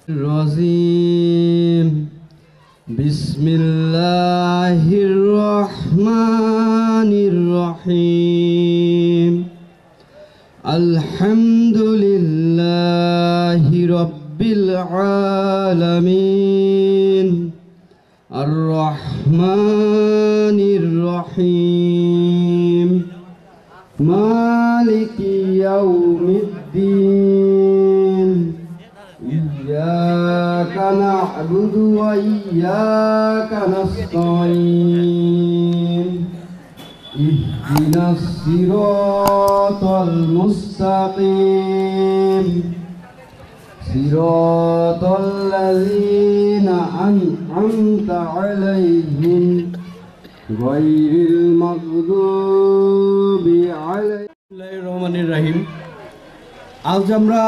الرجيم بسم الله الرحمن الرحيم الحمد لله رب العالمين الرحمن الرحيم مالك يوم الدين إياك نعبد وإياك نستعين اهدنا الصراط المستقيم صراط الذين أنعمت عليهم غير المغضوب عليهم। বিসমিল্লাহির রহমানির রহিম। আজ আমরা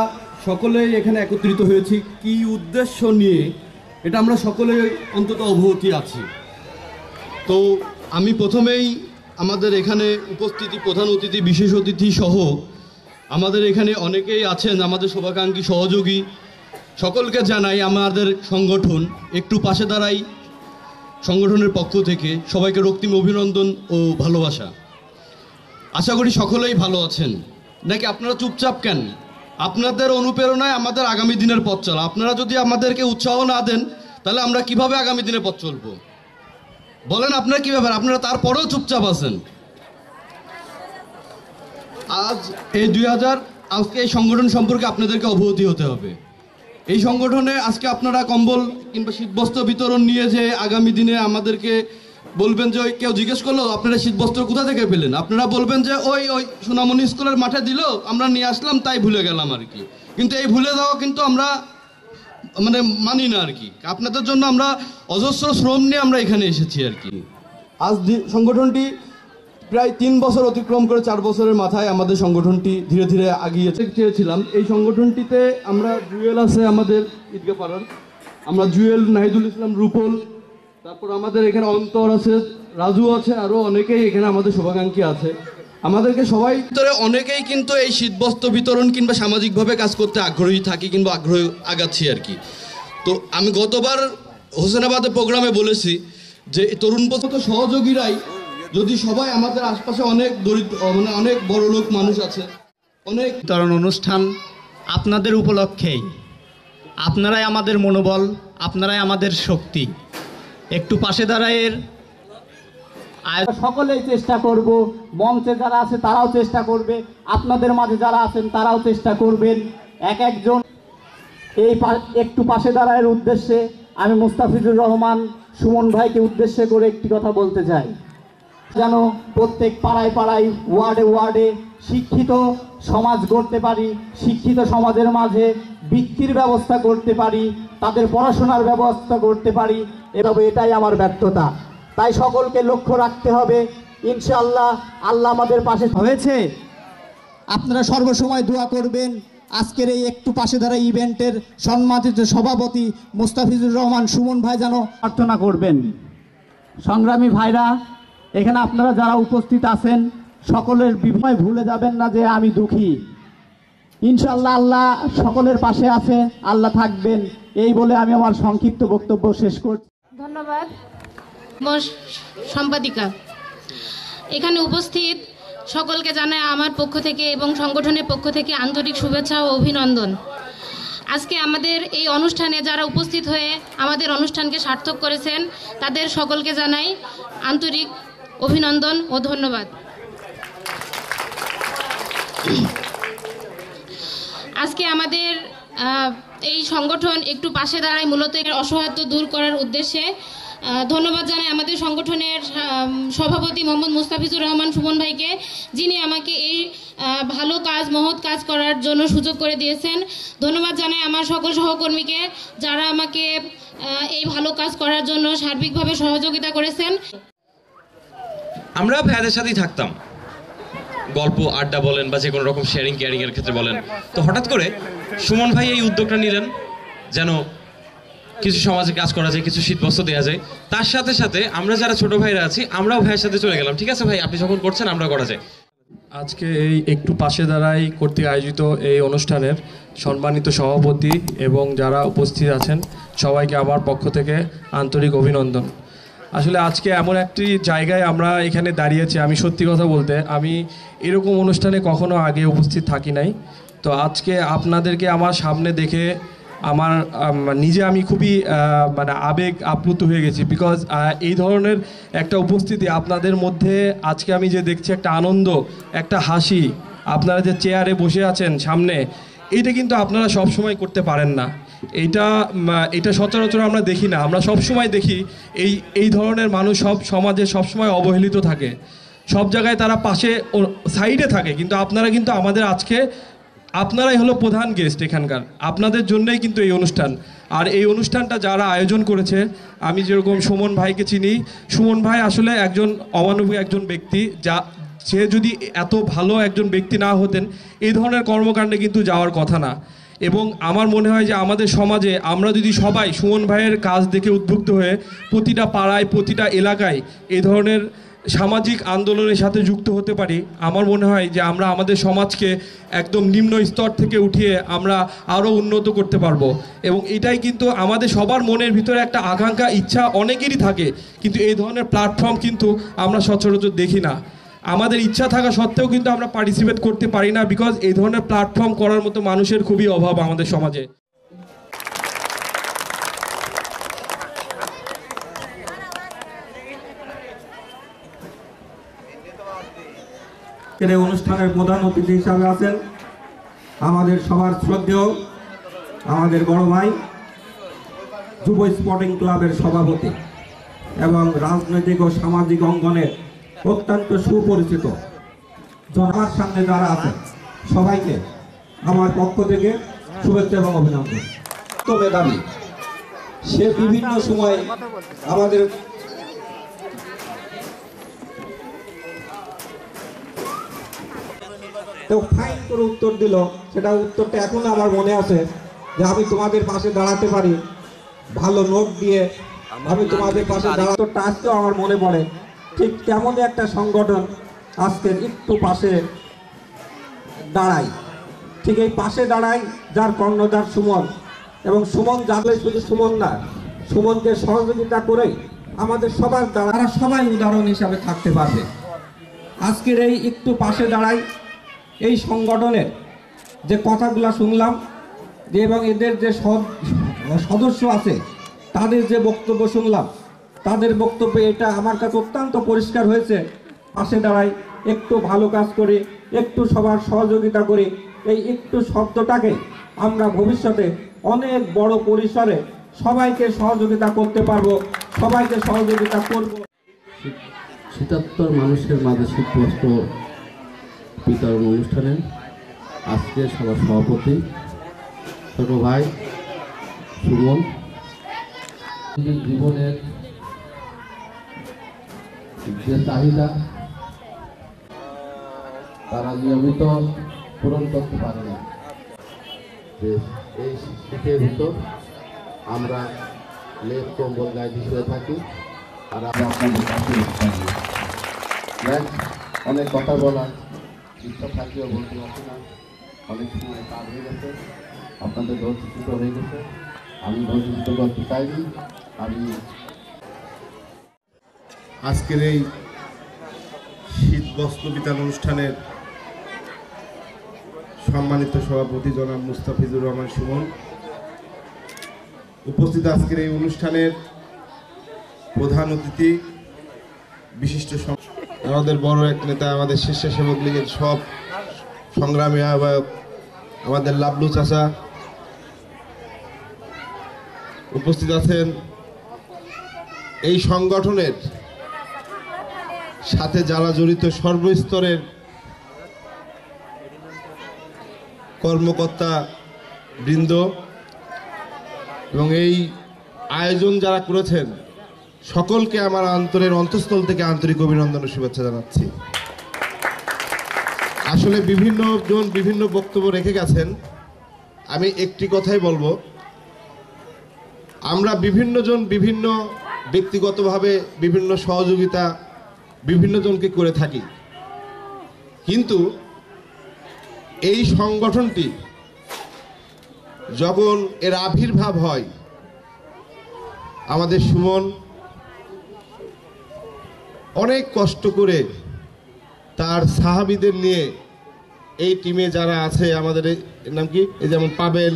সকলেই এখানে একত্রিত হয়েছি কি উদ্দেশ্য নিয়ে এটা আমরা সকলেই অন্তত অবগত আছি। তো আমি প্রথমেই আমাদের এখানে উপস্থিতি প্রধান অতিথি বিশেষ অতিথি সহ আমাদের এখানে অনেকেই আছেন আমাদের শুভাকাঙ্ক্ষী সহযোগী সকলকে জানাই আমাদের সংগঠন একটু পাশে দাঁড়াই সংগঠনের পক্ষ থেকে সবাইকে রক্তিম অভিনন্দন ও ভালোবাসা। আশা করি সকলেই ভালো আছেন। নাকি আপনারা চুপচাপ কেন? আপনাদের অনুপ্রেরণায় আমাদের আগামী দিনের পথ চলা। আপনারা যদি আমাদেরকে উৎসাহ না দেন তাহলে আমরা কিভাবে আগামী দিনে পথ চলবো বলেন? আপনারা কি ব্যাপার? আপনারা তারপরেও চুপচাপ আছেন। আজ এই আজকে এই সংগঠন সম্পর্কে আপনাদেরকে অবগত হতে হবে। এই সংগঠনে আজকে আপনারা কম্বল কিংবা শীতবস্ত্র বিতরণ নিয়ে যে আগামী দিনে আমাদেরকে বলবেন যে কেউ জিজ্ঞেস করলো আপনারা শীতবস্ত্র কোথা থেকে পেলেন, আপনারা বলবেন যে ওই সোনামণি স্কুলের মাঠে দিল আমরা নিয়ে আসলাম তাই ভুলে গেলাম আর কি। কিন্তু এই ভুলে যাওয়া কিন্তু আমরা মানি না আর কি। আপনাদের জন্য আমরা অজস্র শ্রম নিয়ে আমরা এখানে এসেছি আর কি। আজ সংগঠনটি প্রায় 3 বছর অতিক্রম করে 4 বছরের মাথায় আমাদের সংগঠনটি ধীরে ধীরে আগিয়ে চেয়েছিলাম। এই সংগঠনটিতে আমরা জুয়েল আছে আমাদের ঈদগাহ পাড়ার, আমরা জুয়েল, নাহিদুল ইসলাম, রূপল, তারপর আমাদের এখানে অন্তর আছে, রাজু আছে, আরও অনেকেই এখানে আমাদের শুভাকাঙ্ক্ষী আছে। আমাদেরকে সবাই ভিতরে অনেকেই কিন্তু এই শীতবস্ত্র বিতরণ কিংবা সামাজিকভাবে কাজ করতে আগ্রহী থাকি কিংবা আগ্রহী আগাচ্ছি আর কি। তো আমি গতবার হোসেনাবাদের প্রোগ্রামে বলেছি যে তরুণ সহযোগীরাই যদি সবাই আমাদের আশপাশে অনেক দরিদ্র অনেক বড় লোক মানুষ আছে, অনেক বিতরণ অনুষ্ঠান আপনাদের উপলক্ষেই। আপনারাই আমাদের মনোবল, আপনারাই আমাদের শক্তি। একটু পাশে দাঁড়ায়ের সকলেই চেষ্টা করব, মঞ্চে যারা আছে তারাও চেষ্টা করবে, আপনাদের মাঝে যারা আছেন তারাও চেষ্টা করবেন। এক একজন এই একটু পাশে দাঁড়ায়ের উদ্দেশ্যে আমি মুস্তাফিজুর রহমান সুমন ভাইকে উদ্দেশ্য করে একটি কথা বলতে চাই। যেন প্রত্যেক পাড়ায় পাড়ায়, ওয়ার্ডে ওয়ার্ডে শিক্ষিত সমাজ গড়তে পারি, শিক্ষিত সমাজের মাঝে বৃত্তির ব্যবস্থা করতে পারি, তাদের পড়াশোনার ব্যবস্থা করতে পারি। এটাই আমার ব্যর্থতা। তাই সকলকে লক্ষ্য রাখতে হবে। ইনশাআল্লাহ আল্লাহ আমাদের পাশে হয়েছে। আপনারা সর্বসময় দোয়া করবেন। আজকের এই একটু পাশে দাঁড়া ইভেন্টের সম্মানিত সভাপতি মুস্তাফিজুর রহমান সুমন ভাই যেন প্রার্থনা করবেন। সংগ্রামী ভাইরা, এখানে আপনারা যারা উপস্থিত আছেন সকলের বিভয় ভুলে যাবেন না যে আমি দুঃখী। ইনশাআল্লাহ আল্লাহ সকলের পাশে আছে, আল্লাহ থাকবেন। এই বলে আমি আমার সংক্ষিপ্ত বক্তব্য শেষ করছি। ধন্যবাদ সম্পাদিকা। এখানে উপস্থিত সকলকে জানাই আমার পক্ষ থেকে এবং সংগঠনের পক্ষ থেকে আন্তরিক শুভেচ্ছা ও অভিনন্দন। আজকে আমাদের এই অনুষ্ঠানে যারা উপস্থিত হয়ে আমাদের অনুষ্ঠানকে সার্থক করেছেন তাদের সকলকে জানাই আন্তরিক অভিনন্দন ও ধন্যবাদ। আজকে আমাদের এই সংগঠন একটু পাশে দাঁড়ায় মূলত অসহায়ত্ব দূর করার উদ্দেশ্যে। ধন্যবাদ জানাই আমাদের সংগঠনের সভাপতি মোহাম্মদ মুস্তাফিজুর রহমান সুমন ভাইকে, যিনি আমাকে এই ভালো কাজ, মহৎ কাজ করার জন্য সুযোগ করে দিয়েছেন। ধন্যবাদ জানাই আমার সকল সহকর্মীকে যারা আমাকে এই ভালো কাজ করার জন্য সার্বিকভাবে সহযোগিতা করেছেন। আমরা ভাইয়াদের সাথেই থাকতাম, গল্প আড্ডা বলেন বা যে কোনো রকম শেয়ারিং কেয়ারিং এর ক্ষেত্রে বলেন। তো হঠাৎ করে সুমন ভাই এই উদ্যোগটা নিলেন যেন কিছু সমাজে কাজ করা যায়, কিছু শীতবস্ত্র দেওয়া যায়। তার সাথে সাথে আমরা যারা ছোট ভাইরা আছি আমরাও ভাইয়ের সাথে চলে গেলাম, ঠিক আছে ভাই আপনি যখন করছেন আমরা করা যায়। আজকে এই একটু পাশে দাঁড়াই কর্তৃক আয়োজিত এই অনুষ্ঠানের সম্মানিত সভাপতি এবং যারা উপস্থিত আছেন সবাইকে আমার পক্ষ থেকে আন্তরিক অভিনন্দন। আসলে আজকে এমন একটি জায়গায় আমরা এখানে দাঁড়িয়েছি, আমি সত্যি কথা বলতে আমি এরকম অনুষ্ঠানে কখনো আগে উপস্থিত থাকি নাই। তো আজকে আপনাদেরকে আমার সামনে দেখে আমার নিজে আমি খুবই মানে আবেগ আপ্লুত হয়ে গেছি, বিকজ এই ধরনের একটা উপস্থিতি আপনাদের মধ্যে আজকে আমি যে দেখছি, একটা আনন্দ, একটা হাসি, আপনারা যে চেয়ারে বসে আছেন সামনে, এইটা কিন্তু আপনারা সব সময় করতে পারেন না। এটা সচরাচর আমরা দেখি না। আমরা সব সময় দেখি এই ধরনের মানুষ সব সমাজে সবসময় অবহেলিত থাকে, সব জায়গায় তারা পাশে সাইডে থাকে, কিন্তু আপনারা কিন্তু আমাদের আজকে আপনারাই হলো প্রধান গেস্ট এখানকার, আপনাদের জন্যই কিন্তু এই অনুষ্ঠান। আর এই অনুষ্ঠানটা যারা আয়োজন করেছে, আমি যেরকম সুমন ভাইকে চিনি, সুমন ভাই আসলে একজন অমানবিক একজন ব্যক্তি, সে যদি এত ভালো একজন ব্যক্তি না হতেন এই ধরনের কর্মকাণ্ডে কিন্তু যাওয়ার কথা না। এবং আমার মনে হয় যে আমাদের সমাজে আমরা যদি সবাই সুমন ভাইয়ের কাজ দেখে উদ্বুদ্ধ হয়ে প্রতিটা পাড়ায় প্রতিটা এলাকায় এই ধরনের সামাজিক আন্দোলনের সাথে যুক্ত হতে পারি, আমার মনে হয় যে আমরা আমাদের সমাজকে একদম নিম্ন স্তর থেকে উঠিয়ে আমরা আরও উন্নত করতে পারবো। এবং এটাই কিন্তু আমাদের সবার মনের ভিতরে একটা আকাঙ্ক্ষা, ইচ্ছা অনেকেরই থাকে, কিন্তু এই ধরনের প্ল্যাটফর্ম কিন্তু আমরা সচরাচর দেখি না। আমাদের ইচ্ছা থাকা সত্ত্বেও কিন্তু আমরা পার্টিসিপেট করতে পারি না, বিকজ এই ধরনের প্ল্যাটফর্ম করার মতো মানুষের খুবই অভাব আমাদের সমাজে। এই অনুষ্ঠানের প্রধান অতিথি হিসাবে আছেন আমাদের সবার শ্রদ্ধেয় আমাদের বড় ভাই, যুব স্পোর্টিং ক্লাবের সভাপতি এবং রাজনৈতিক ও সামাজিক অঙ্গনে অত্যন্ত সুপরিচিত। আমার সামনে যারা আছেন সবাইকে আমার পক্ষ থেকে শুভেচ্ছা এবং অভিনন্দন। তো মেধাবী, সে বিভিন্ন সময় আমাদের তো ফাইন করে উত্তর দিল, সেটা উত্তরটা এখন আমার মনে আছে যে আমি তোমাদের পাশে দাঁড়াতে পারি, ভালো নোট দিয়ে আমি তোমাদের পাশে দাঁড়াতে, আজকেও আমার মনে পড়ে। ঠিক তেমনই একটা সংগঠন আজকের একটু পাশে দাঁড়াই, ঠিক এই পাশে দাঁড়াই যার কর্ণধার সুমন। এবং সুমন জানলে শুধু সুমন না, সুমনকে সহযোগিতা করেই আমাদের সবার দ্বারা সবাই উদাহরণ হিসাবে থাকতে পারবে। আজকের এই একটু পাশে দাঁড়াই এই সংগঠনের যে কথাগুলো শুনলাম, যে এবং এদের যে সদস্য আছে তাদের যে বক্তব্য শুনলাম, তাদের বক্তব্যে এটা আমার কাছে অত্যন্ত পরিষ্কার হয়েছে, পাশে দাঁড়াই, একটু ভালো কাজ করি, একটু সবার সহযোগিতা করি, এই একটু শব্দটাকে আমরা ভবিষ্যতে অনেক বড় পরিসরে সবাইকে সহযোগিতা করতে পারবো, সবাইকে সহযোগিতা করব। ৭৭ মানুষের মাঝে শীতবস্ত্র বিতরণ অনুষ্ঠানে আজকে সবার সভাপতি ছোট ভাই সুমন, জীবনের যে চাহিদা তারা নিয়মিত পূরণ করতে পারে না, যে এই শীতের ভিতর আমরা লেপ কম্বল গায়ে দিয়ে থাকি। আর আপনাদের কাছে অনেক কথা বলার ইচ্ছা থাকলেও বলতে পারছি না, অনেক সময় পার হয়ে গেছে, আপনাদের ধৈর্যচ্যুত হয়ে গেছে। আমি ধৈর্যচ্যুত করতে চাইনি। আমি আজকের এই শীতবস্ত্র বিতরণ অনুষ্ঠানের সম্মানিত সভাপতি জনাব মুস্তাফিজুর রহমান সুমন, উপস্থিত আজকের এই অনুষ্ঠানের প্রধান অতিথি, বিশিষ্ট আমাদের বড় এক নেতা, আমাদের স্বেচ্ছাসেবক লীগের সব সংগ্রামী আহ্বায়ক আমাদের লাবলু চাচা, উপস্থিত আছেন এই সংগঠনের সাথে যারা জড়িত সর্বস্তরের কর্মকর্তা বৃন্দ, এবং এই আয়োজন যারা করেছেন সকলকে আমার অন্তঃস্থল থেকে আন্তরিক অভিনন্দন ও শুভেচ্ছা জানাচ্ছি। আসলে বিভিন্ন জন বিভিন্ন বক্তব্য রেখে গেছেন, আমি একটি কথাই বলবো, আমরা বিভিন্ন জন বিভিন্ন ব্যক্তিগতভাবে বিভিন্ন সহযোগিতা বিভিন্ন জনকে করে থাকি, কিন্তু এই সংগঠনটি যখন এর আবির্ভাব হয়, আমাদের সুমন অনেক কষ্ট করে তার সাহাবীদের নিয়ে এই টিমে যারা আছে, আমাদের এর নাম কি, এই যেমন পাবেল,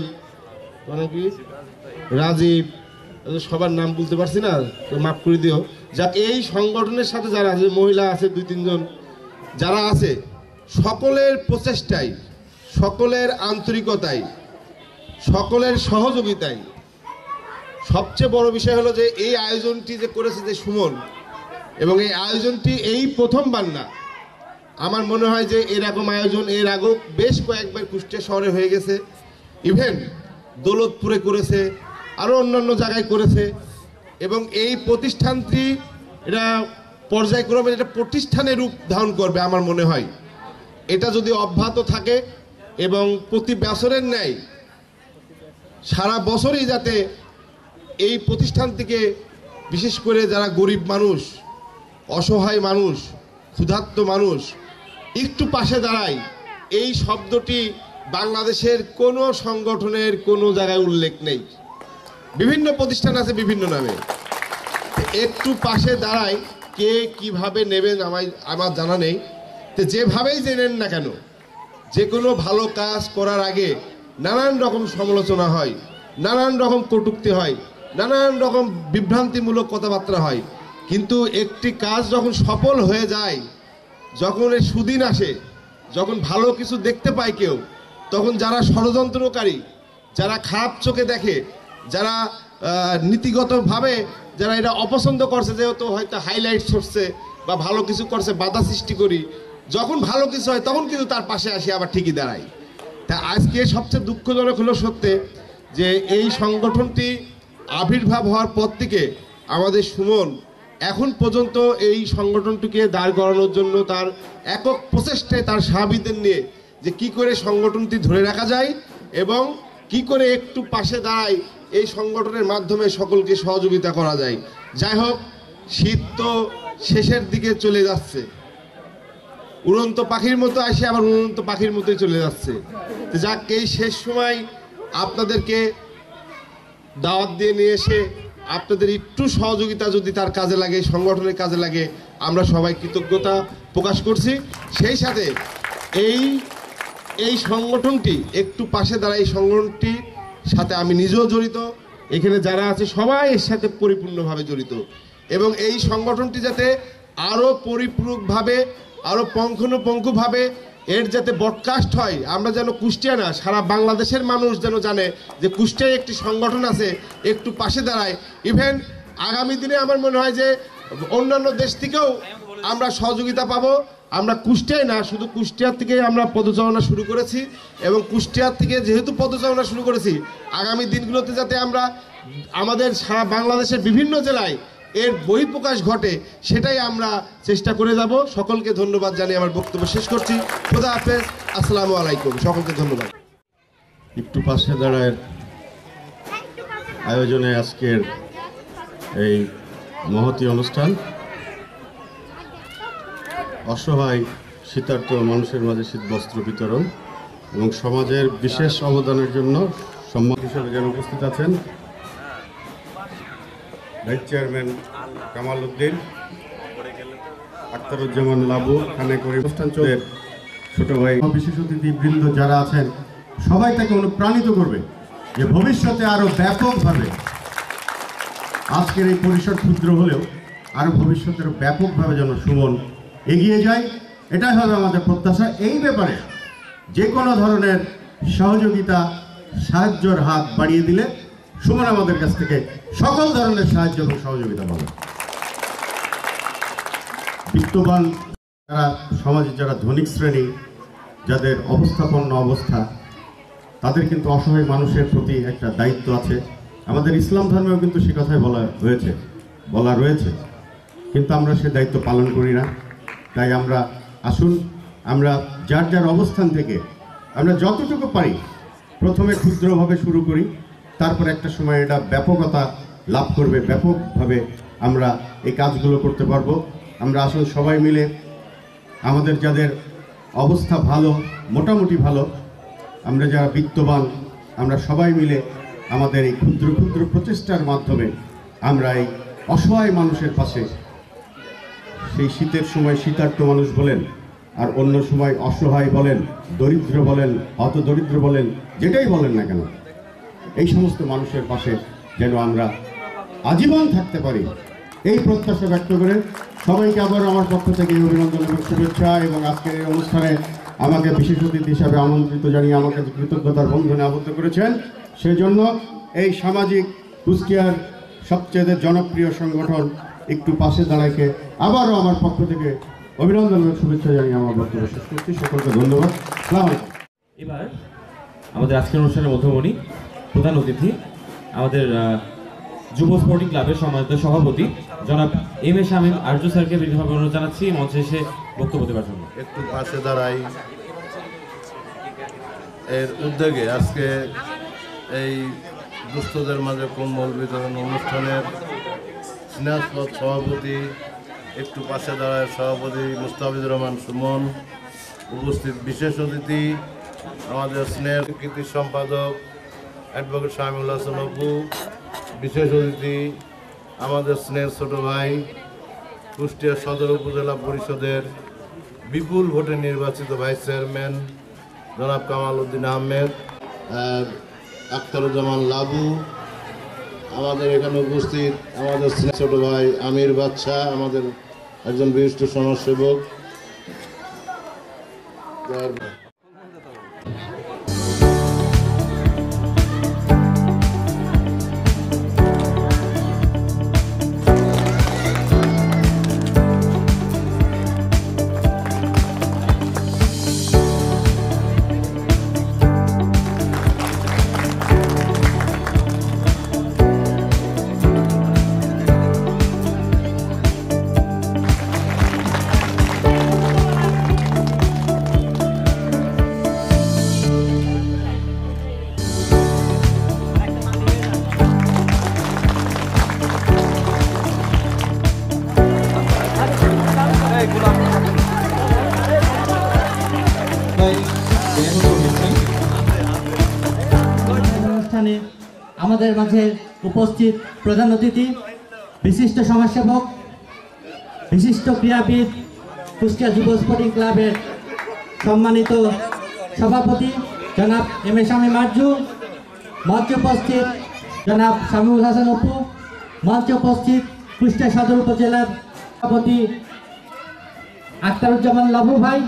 মানে কি রাজীব, সবার নাম বলতে পারছি না, তো মাফ করে দিও। যাক, এই সংগঠনের সাথে যারা আছে, মহিলা আছে 2-3 জন যারা আছে, সকলের প্রচেষ্টায়, সকলের আন্তরিকতায়, সকলের সহযোগিতায়, সবচেয়ে বড় বিষয় হলো যে এই আয়োজনটি যে করেছে যে সুমন, এবং এই আয়োজনটি এই প্রথমবার না, আমার মনে হয় যে এরকম আয়োজন এর আগেও বেশ কয়েকবার কুষ্টিয়া শহরে হয়ে গেছে, ইভেন দৌলতপুরে করেছে, আরও অন্যান্য জায়গায় করেছে। এবং এই প্রতিষ্ঠানটি এটা পর্যায়ক্রমে এটা প্রতিষ্ঠানের রূপ ধারণ করবে আমার মনে হয়। এটা যদি অব্যাহত থাকে এবং প্রতি বছরের ন্যায় সারা বছরই যাতে এই প্রতিষ্ঠান থেকে, বিশেষ করে যারা গরিব মানুষ, অসহায় মানুষ, ক্ষুধার্ত মানুষ একটু পাশে দাঁড়ায়, এই শব্দটি বাংলাদেশের কোনো সংগঠনের কোনো জায়গায় উল্লেখ নেই। বিভিন্ন প্রতিষ্ঠান আছে বিভিন্ন নামে, একটু পাশে দাঁড়ায়, কে কিভাবে নেবেন আমার জানা নেই। তো যেভাবেই জেনেন না কেন, যে কোনো ভালো কাজ করার আগে নানান রকম সমালোচনা হয়, নানান রকম কটূক্তি হয়, নানান রকম বিভ্রান্তিমূলক কথাবার্তা হয়, কিন্তু একটি কাজ যখন সফল হয়ে যায়, যখন এর সুদিন আসে, যখন ভালো কিছু দেখতে পায় কেউ, তখন যারা ষড়যন্ত্রকারী, যারা খারাপ চোখে দেখে, যারা নীতিগতভাবে যারা এটা অপছন্দ করছে, যেহেতু হয়তো হাইলাইট করছে বা ভালো কিছু করছে, বাধা সৃষ্টি করি, যখন ভালো কিছু হয় তখন কিন্তু তার পাশে আসে আবার ঠিকই দাঁড়ায়। তা আজকে সবচেয়ে দুঃখজনক হলো সত্যি যে এই সংগঠনটি আবির্ভাব হওয়ার পর থেকে আমাদের সুমন এখন পর্যন্ত এই সংগঠনটিকে দাঁড় করানোর জন্য তার একক প্রচেষ্টায় তার সাহাবীদের নিয়ে যে কি করে সংগঠনটি ধরে রাখা যায় এবং কি করে একটু পাশে দাঁড়ায়, এই সংগঠনের মাধ্যমে সকলকে সহযোগিতা করা যায়। যাই হোক, শীত তো শেষের দিকে চলে যাচ্ছে, উড়ন্ত পাখির মতো আসে আবার উড়ন্ত পাখির মতোই চলে যাচ্ছে। যাক, এই শেষ সময় আপনাদেরকে দাওয়াত দিয়ে নিয়ে এসে আপনাদের একটু সহযোগিতা যদি তার কাজে লাগে, সংগঠনের কাজে লাগে, আমরা সবাই কৃতজ্ঞতা প্রকাশ করছি। সেই সাথে এই সংগঠনটি একটু পাশে দাঁড়ায়, এই সংগঠনটির সাথে আমি নিজেও জড়িত, এখানে যারা আছে সবাই এর সাথে পরিপূর্ণভাবে জড়িত, এবং এই সংগঠনটি যাতে আরও পরিপূরকভাবে, আরও পুঙ্খানুপুঙ্খভাবে এর যাতে ব্রডকাস্ট হয়, আমরা যেন কুষ্টিয়া না সারা বাংলাদেশের মানুষ যেন জানে যে কুষ্টিয়ায় একটি সংগঠন আছে, একটু পাশে দাঁড়ায়। ইভেন আগামী দিনে আমার মনে হয় যে অন্যান্য দেশ থেকেও আমরা সহযোগিতা পাবো। আমরা কুষ্টিয়ায় না, শুধু কুষ্টিয়ার থেকে আমরা পদচারণা শুরু করেছি, এবং কুষ্টিয়ার থেকে যেহেতু পদচারণা শুরু করেছি, আগামী দিনগুলোতে যাতে আমরা আমাদের সারা বাংলাদেশের বিভিন্ন জেলায় এর বহিঃপ্রকাশ ঘটে, সেটাই আমরা চেষ্টা করে যাব। সকলকে ধন্যবাদ জানিয়ে আমার বক্তব্য শেষ করছি। খোদা হাফেজ, আসসালামু আলাইকুম, সকলকে ধন্যবাদ। একটু পাশে দাঁড়ায় আয়োজনে আজকের এই মহতী অনুষ্ঠান, অসহায় শীতার্ত মানুষের মাঝে শীতবস্ত্র বিতরণ এবং সমাজের বিশেষ অবদানের জন্য সম্মান হিসেবে যেন উপস্থিত আছেন ভাইস চেয়ারম্যান কামাল উদ্দিন, আখতারুজ্জামান লাবু, খানে করে অনুষ্ঠান চলে ছোট ভাই, বিশেষ অতিথি বৃন্দ যারা আছেন সবাই তাকে অনুপ্রাণিত করবে যে ভবিষ্যতে আরো ব্যাপকভাবে, আজকের এই পরিসর ক্ষুদ্র হলেও আরো ভবিষ্যতের ব্যাপকভাবে যেন সুমন এগিয়ে যায়, এটাই হবে আমাদের প্রত্যাশা। এই ব্যাপারে যে কোনো ধরনের সহযোগিতা, সাহায্যের হাত বাড়িয়ে দিলে সুমন আমাদের কাছ থেকে সকল ধরনের সাহায্য এবং সহযোগিতা পাবে। বিত্তবান যারা সমাজে, যারা ধনিক শ্রেণী, যাদের অবস্থাপন্ন অবস্থা, তাদের কিন্তু অসহায় মানুষের প্রতি একটা দায়িত্ব আছে। আমাদের ইসলাম ধর্মেও কিন্তু সে কথাই বলা রয়েছে, কিন্তু আমরা সে দায়িত্ব পালন করি না। তাই আসুন আমরা যার যার অবস্থান থেকে আমরা যতটুকু পারি প্রথমে ক্ষুদ্রভাবে শুরু করি, তারপর একটা সময় এটা ব্যাপকতা লাভ করবে, ব্যাপকভাবে আমরা এই কাজগুলো করতে পারবো। আমরা আসুন সবাই মিলে আমাদের যাদের অবস্থা ভালো, মোটামুটি ভালো। আমরা যারা বিত্তবান, আমরা সবাই মিলে আমাদের এই ক্ষুদ্র ক্ষুদ্র প্রচেষ্টার মাধ্যমে আমরা এই অসহায় মানুষের পাশে, সেই শীতের সময় শীতার্ত মানুষ বলেন, আর অন্য সময় অসহায় বলেন, দরিদ্র বলেন, হতদরিদ্র বলেন, যেটাই বলেন না কেন, এই সমস্ত মানুষের পাশে যেন আমরা আজীবন থাকতে পারি, এই প্রত্যাশা ব্যক্ত করে সবাইকে আবার আমার পক্ষ থেকে অভিনন্দন এবং শুভেচ্ছা। এবং আজকের এই অনুষ্ঠানে আমাকে বিশেষ অতিথি হিসাবে আমন্ত্রিত জানিয়ে আমাকে কৃতজ্ঞতার বন্ধনে আবদ্ধ করেছেন, সেজন্য এই সামাজিক কুষ্টিয়ার সবচেয়ে জনপ্রিয় সংগঠন একটু পাশে দাঁড়াইকে আবারও আমার পক্ষ থেকে অভিনন্দন এবং শুভেচ্ছা জানিয়ে আমার বক্তব্য শেষ করছি। সকলকে ধন্যবাদ। আসসালামু আলাইকুম। এবার আমাদের আজকের অনুষ্ঠানের মধ্যমণি প্রধান অতিথি আমাদের যুব স্পোর্টিং ক্লাবের সম্মানিত সভাপতি জনাব এম এ শামীম আরজু স্যারকে বিশেষভাবে অনুরোধ জানাচ্ছি মঞ্চে এসে বক্তব্য দেওয়ার জন্য। একটু পাশে দাঁড়াই এর উদ্যোগে আজকে এই দুস্থদের মাঝে কম্বল বিতরণ অনুষ্ঠানের স্নেহাস্পদ সভাপতি, একটু পাশে দাঁড়ায় সভাপতি মুস্তাফিজুর রহমান সুমন, উপস্থিত বিশেষ অতিথি আমাদের স্নেহের কৃতি সম্পাদক অ্যাডভোকেট শামিউল হাসান অপু, বিশেষ অতিথি আমাদের স্নেহের ছোট ভাই কুষ্টিয়া সদর উপজেলা পরিষদের বিপুল ভোটে নির্বাচিত ভাইস চেয়ারম্যান জনাব কামাল উদ্দিন আহমেদ, আখতারুজ্জামান লাবু, আমাদের এখানে উপস্থিত আমাদের ছোট ভাই আমির বাদশা, আমাদের একজন বিশিষ্ট সমাজসেবক, অনুষ্ঠানে আমাদের মাঝে উপস্থিত প্রধান অতিথি, বিশিষ্ট সমাজসেবক, বিশিষ্ট ক্রীড়াবিদ, কুষ্টিয়া যুব স্পোর্টিং ক্লাবের সম্মানিত সভাপতি জনাব এম এ শামীম আরজু, মঞ্চে উপস্থিত জনাব শামিউল হাসান অপু, মঞ্চে উপস্থিত কুষ্টিয়া সদর উপজেলার সভাপতি আখতারুজ্জামান লাবু ভাই,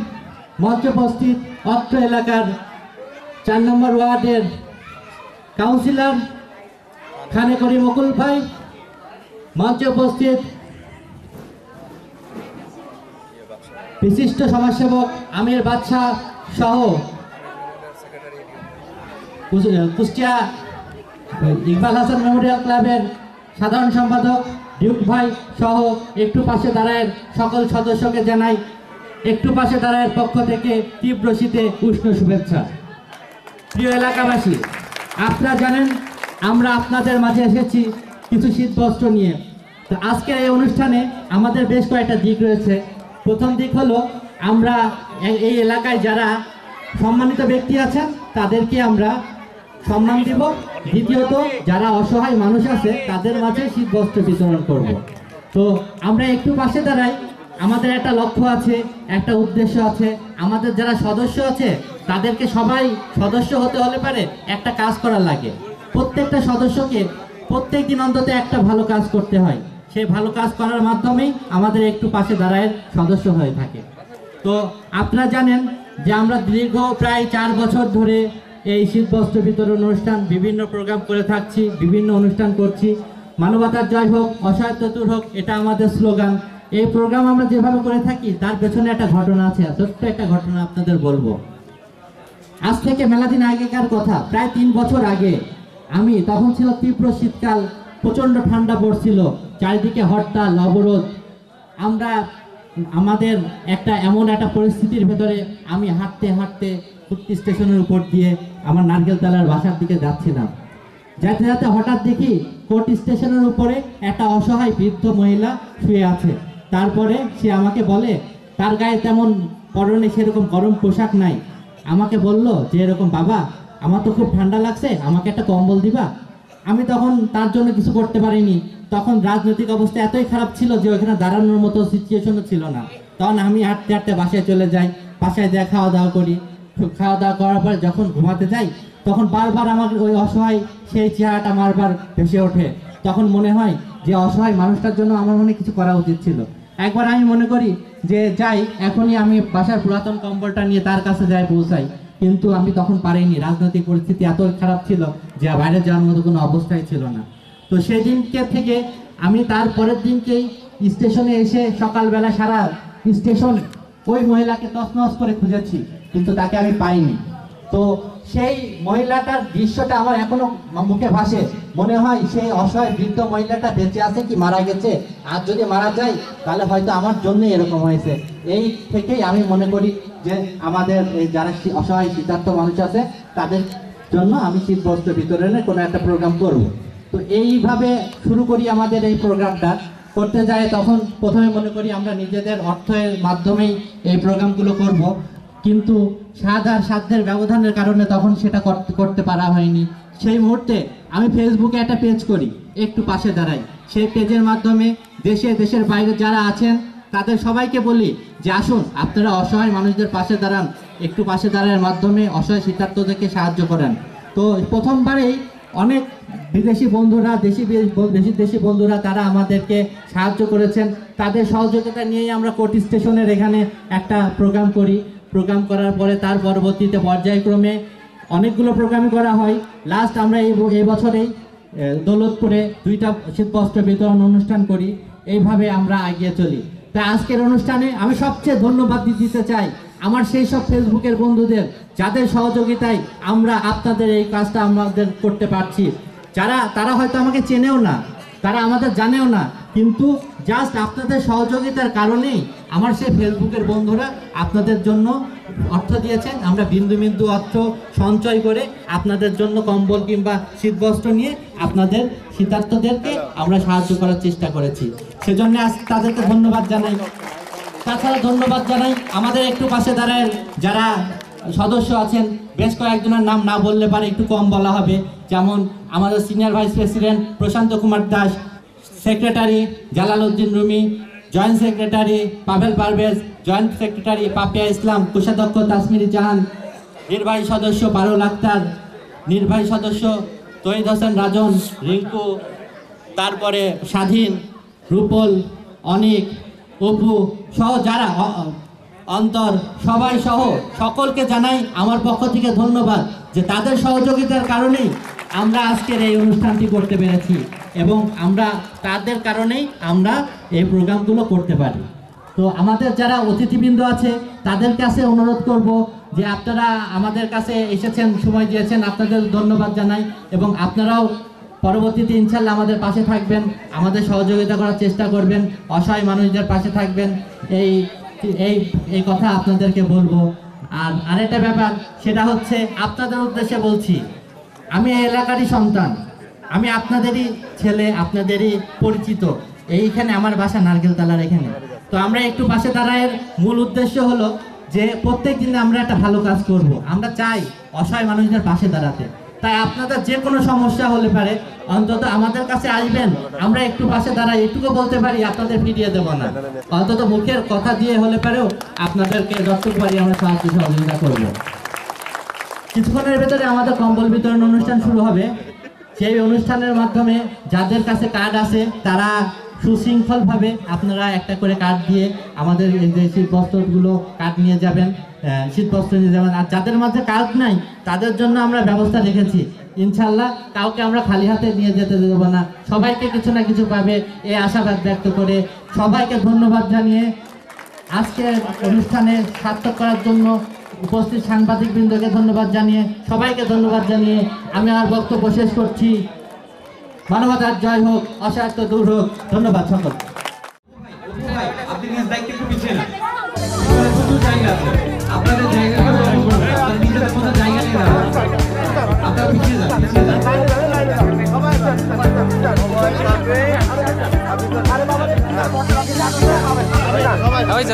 মঞ্চে উপস্থিত অত্র এলাকার 4 নম্বর ওয়ার্ডের কাউন্সিলর খানে করি মকুল ভাই, মঞ্চে উপস্থিত বিশিষ্ট সমাজসেবক আমির বাদশাহ সহ কুষ্টিয়া ইকবাল হাসান মেমোরিয়াল ক্লাবের সাধারণ সম্পাদক ডিউক ভাই সহ একটু পাশে দাঁড়ায় সকল সদস্যকে জানাই একটু পাশে দাঁড়ায় পক্ষ থেকে তীব্র শীতে উষ্ণ শুভেচ্ছা। প্রিয় এলাকাবাসী, আপনারা জানেন আমরা আপনাদের মাঝে এসেছি কিছু শীতবস্ত্র নিয়ে। তো আজকের এই অনুষ্ঠানে আমাদের বেশ কয়েকটা দিক রয়েছে। প্রথম দিক হলো আমরা এই এলাকায় যারা সম্মানিত ব্যক্তি আছেন তাদেরকে আমরা সম্মান দিব। দ্বিতীয়ত যারা অসহায় মানুষ আছে তাদের মাঝে শীতবস্ত্র বিতরণ করব। তো আমরা একটু পাশে দাঁড়াই, আমাদের একটা লক্ষ্য আছে, একটা উদ্দেশ্য আছে। আমাদের যারা সদস্য আছে তাদেরকে সবাই সদস্য হতে হলে পারে একটা কাজ করা লাগে। প্রত্যেকটা সদস্যকে প্রত্যেক দিন অন্তত একটা ভালো কাজ করতে হয়। সেই ভালো কাজ করার মাধ্যমেই আমাদের একটু পাশে দাঁড়ায় সদস্য হয়ে থাকে। তো আপনারা জানেন যে আমরা দীর্ঘ প্রায় 4 বছর ধরে এই শীতবস্ত্র বিতরণ অনুষ্ঠান বিভিন্ন প্রোগ্রাম করে থাকছি, বিভিন্ন অনুষ্ঠান করছি। মানবতার জয় হোক, অসহায়ত্ব দূর হোক, এটা আমাদের স্লোগান। এই প্রোগ্রাম আমরা যেভাবে করে থাকি তার পেছনে একটা ঘটনা আছে, ছোট্ট একটা ঘটনা আপনাদের বলবো। আজ থেকে মেলা দিন আগেকার কথা, প্রায় 3 বছর আগে তখন ছিল তীব্র শীতকাল, প্রচণ্ড ঠান্ডা পড়ছিল, চারিদিকে হরতাল অবরোধ। আমাদের এমন একটা পরিস্থিতির ভেতরে আমি হাঁটতে হাঁটতে কুর্তি স্টেশনের উপর দিয়ে আমার নারকেলতলার বাসার দিকে যাচ্ছিলাম। যেতে যেতে হঠাৎ দেখি কোর্ট স্টেশনের উপরে একটা অসহায় বৃদ্ধ মহিলা শুয়ে আছে। তারপরে সে আমাকে বলে তার গায়ে তেমন পরনে সেরকম গরম পোশাক নাই, আমাকে বলল যে এরকম, বাবা আমার তো খুব ঠান্ডা লাগছে, আমাকে একটা কম্বল দিবা। আমি তখন তার জন্য কিছু করতে পারিনি। তখন রাজনৈতিক অবস্থা এতই খারাপ ছিল যে ওখানে দাঁড়ানোর মতো সিচুয়েশনও ছিল না। তখন আমি হাঁটতে হাঁটতে বাসায় চলে যাই, বাসায় যাই খাওয়া দাওয়া করি। খাওয়া দাওয়া করার পরে যখন ঘুমাতে যাই তখন বারবার আমার ওই অসহায় সেই চেহারাটা বারবার ভেসে ওঠে। তখন মনে হয় যে অসহায় মানুষটার জন্য আমার মনে কিছু করা উচিত ছিল। একবার আমি মনে করি যে যাই, এখনই আমি বাসার পুরাতন কম্বলটা নিয়ে তার কাছে যাই, পৌঁছাই, কিন্তু আমি তখন পারিনি। রাজনৈতিক পরিস্থিতি এত খারাপ ছিল যে বাইরে যাওয়ার মতো কোনো অবস্থাই ছিল না। তো সেই দিনকে থেকে আমি তার পরের দিনকেই স্টেশনে এসে সকালবেলা সারা স্টেশন ওই মহিলাকে তছনছ করে খুঁজেছি, কিন্তু তাকে আমি পাইনি। তো সেই মহিলাটার দৃশ্যটা আমার এখনো মুখে ভাসে। মনে হয় সেই অসহায় বৃদ্ধ মহিলাটা বেঁচে আছে কি মারা গেছে, আর যদি মারা যায় তাহলে হয়তো আমার জন্য এরকম হয়েছে। এই থেকেই আমি মনে করি যে আমাদের এই যারা অসহায় শীতার্থ মানুষ আছে তাদের জন্য আমি শীতবস্ত্র বিতরণের কোনো একটা প্রোগ্রাম করব। তো এইভাবে শুরু করি আমাদের এই প্রোগ্রামটা। করতে যায় তখন প্রথমে মনে করি আমরা নিজেদের অর্থের মাধ্যমেই এই প্রোগ্রামগুলো করব, কিন্তু সাধ্যের ব্যবধানের কারণে তখন সেটা করতে পারা হয়নি। সেই মুহূর্তে আমি ফেসবুকে একটা পেজ করি, একটু পাশে দাঁড়াই। সেই পেজের মাধ্যমে দেশের বাইরে যারা আছেন তাদের সবাইকে বলি যে আসুন আপনারা অসহায় মানুষদের পাশে দাঁড়ান, একটু পাশে দাঁড়ানোর মাধ্যমে অসহায় শীতার্থদেরকে সাহায্য করেন। তো প্রথমবারেই অনেক বিদেশি বন্ধুরা, দেশি বন্ধুরা তারা আমাদেরকে সাহায্য করেছেন। তাদের সহযোগিতা নিয়েই আমরা কোর্ট স্টেশনের এখানে একটা প্রোগ্রাম করি। প্রোগ্রাম করার পরে তার পরবর্তীতে পর্যায়ক্রমে অনেকগুলো প্রোগ্রামই করা হয়। লাস্ট আমরা এই বছরেই দৌলতপুরে 2টা শীতবস্ত্র বিতরণ অনুষ্ঠান করি। এইভাবে আমরা এগিয়ে চলি। তাই আজকের অনুষ্ঠানে আমি সবচেয়ে ধন্যবাদ দিতে চাই আমার সেই সব ফেসবুকের বন্ধুদের যাদের সহযোগিতায় আমরা আপনাদের এই কাজটা আমাদের করতে পারছি। তারা হয়তো আমাকে চেনেও না, তারা আমাদের জানেও না, কিন্তু জাস্ট আপনাদের সহযোগিতার কারণেই আমার সেই ফেসবুকের বন্ধুরা আপনাদের জন্য অর্থ দিয়েছেন। আমরা বিন্দু বিন্দু অর্থ সঞ্চয় করে আপনাদের জন্য কম্বল কিংবা শীতবস্ত্র নিয়ে আপনাদের শীতার্থদেরকে আমরা সাহায্য করার চেষ্টা করেছি। সেজন্য আজ তাদেরকে ধন্যবাদ জানাই। তাছাড়া ধন্যবাদ জানাই আমাদের একটু পাশে দাঁড়ায় যারা সদস্য আছেন। বেশ কয়েকজনের নাম না বললে পারে একটু কম বলা হবে, যেমন আমাদের senior vice president Prashanta Kumar Das, secretary Jalaluddin Rumi, joint secretary Pavel Parvez, joint secretary Papiya Islam, কোষাধ্যক্ষ তাসমির জাহান, নির্বাহী সদস্য পারুল আক্তার, নির্বাহী সদস্য তহিদ হোসেন রাজন, রিঙ্কু, তারপরে স্বাধীন, রূপল, অনিক, অপু সহ যারা অন্তর সবাই সহ সকলকে জানাই আমার পক্ষ থেকে ধন্যবাদ যে তাদের সহযোগিতার কারণেই আমরা আজকের এই অনুষ্ঠানটি করতে পেরেছি এবং আমরা তাদের কারণেই আমরা এই প্রোগ্রামগুলো করতে পারি। তো আমাদের যারা অতিথিবৃন্দ আছে তাদের কাছে অনুরোধ করব যে আপনারা আমাদের কাছে এসেছেন, সময় দিয়েছেন, আপনাদের ধন্যবাদ জানাই এবং আপনারাও পরবর্তীতে ইনশাল্লাহ আমাদের পাশে থাকবেন, আমাদের সহযোগিতা করার চেষ্টা করবেন, অসহায় মানুষদের পাশে থাকবেন, এই কথা আপনাদেরকে বলবো। আর আরেকটা ব্যাপার সেটা হচ্ছে আপনাদের উদ্দেশ্যে বলছি, আমি এই এলাকারই সন্তান, আমি আপনাদেরই ছেলে, আপনাদেরই পরিচিত। এইখানে আমার বাসা নারকেলতলার এখানে। তো আমরা একটু পাশে দাঁড়ায় মূল উদ্দেশ্য হলো যে প্রত্যেক দিন আমরা একটা ভালো কাজ করব। আমরা চাই অসহায় মানুষদের পাশে দাঁড়াতে। তাই আপনাদের যে কোনো সমস্যা হলে পারে অন্তত আমাদের কাছে আসবেন, আমরা একটু পাশে দাঁড়াই, একটুকু বলতে পারি আপনাদের ফিরিয়ে দেব না, অন্তত মুখের কথা দিয়ে হলে পারেও আপনাদেরকে যতটুকু পারি আমরা সাহায্য সহযোগিতা করব। কিছুক্ষণের ভেতরে আমাদের কম্বল বিতরণ অনুষ্ঠান শুরু হবে। সেই অনুষ্ঠানের মাধ্যমে যাদের কাছে কার্ড আছে তারা সুশৃঙ্খলভাবে আপনারা একটা করে কার্ড দিয়ে আমাদের এই যে শীতবস্ত্রগুলো কার্ড নিয়ে যাবেন, শীতবস্ত্র নিয়ে যাবেন। আর যাদের মাঝে কার্ড নাই তাদের জন্য আমরা ব্যবস্থা রেখেছি, ইনশাল্লাহ কাউকে আমরা খালি হাতে নিয়ে যেতে দেবো না, সবাইকে কিছু না কিছু পাবে এই আশাবাদ ব্যক্ত করে সবাইকে ধন্যবাদ জানিয়ে আজকের অনুষ্ঠানে সার্থক করার জন্য উপস্থিত সাংবাদিকবৃন্দকে ধন্যবাদ জানিয়ে সবাইকে ধন্যবাদ জানিয়ে আমি আমার বক্তব্য শেষ করছি। মানবতার জয় হোক, অসহায়ত্ব দূর হোক। ধন্যবাদ সকল। আপনাদের জায়গা হয়েছে